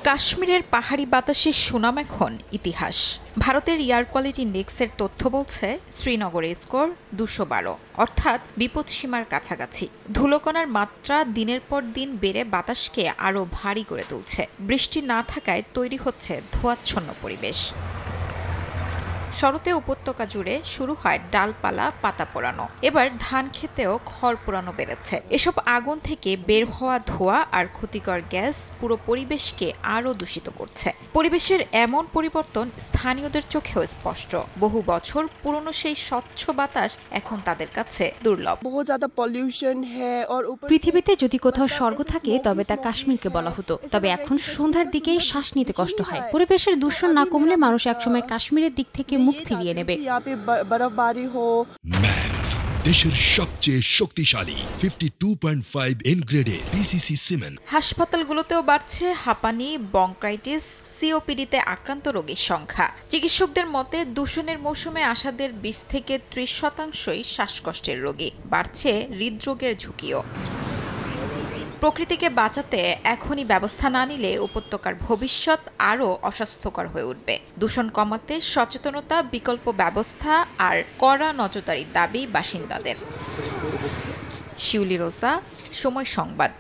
কাশ্মীরের পাহাড়ি বাতাসের সুনাম এখন ইতিহাস। ভারতের এয়ার কোয়ালিটি ইন্ডেক্সের তথ্য বলছে শ্রীনগরের স্কোর 212, অর্থাৎ বিপদসীমার কাছাকাছি। ধুলোকণার মাত্রা দিনের পর দিন বেড়ে বাতাসকে আরও ভারী করে তুলছে। বৃষ্টি না থাকায় তৈরি হচ্ছে ধোঁয়াচ্ছন্ন পরিবেশ। শরতে উপত্যকা জুড়ে শুরু হয় ডালপালা পাতা পোড়ানো। এবার ধান খেতেও খড় পোড়ানো বেড়েছে। এসব আগুন থেকে বের হওয়া ধোঁয়া আর ক্ষতিকর গ্যাস পুরো পরিবেশকে আরও দূষিত করছে। পরিবেশের এমন পরিবর্তন স্থানীয়দের চোখেও স্পষ্ট। বহু বছর পুরনো সেই স্বচ্ছ বাতাস এখন তাদের কাছে দুর্লভ। পৃথিবীতে যদি কোথাও স্বর্গ থাকে তবে তা কাশ্মীরকে বলা হতো। তবে এখন সন্ধ্যার দিকেই শ্বাস নিতে কষ্ট হয়। পরিবেশের দূষণ না কমলে মানুষ একসময় কাশ্মীরের দিক থেকে মুখ ফিরিয়ে নেবে। ম্যাক্স, দেশের সবচেয়ে শক্তিশালী 52.5 এন গ্রেডের পিসিসি সিমেন্ট। হাসপাতালগুলোতেও বাড়ছে হাঁপানি, বঙ্ক্রাইটিস, সিওপিডিতে আক্রান্ত রোগীর সংখ্যা। চিকিৎসকদের মতে দূষণের মৌসুমে আসাদের 20 থেকে 30% শ্বাসকষ্টের রোগী। বাড়ছে হৃদরোগের ঝুঁকিও। প্রকৃতিকে বাঁচাতে এখনই ব্যবস্থা না নিলে উপত্যকার ভবিষ্যৎ আরও অস্বাস্থ্যকর হয়ে উঠবে। দূষণ কমাতে সচেতনতা, বিকল্প ব্যবস্থা আর কড়া নজরদারির দাবি বাসিন্দাদের। শিউলি রোজা, সময় সংবাদ।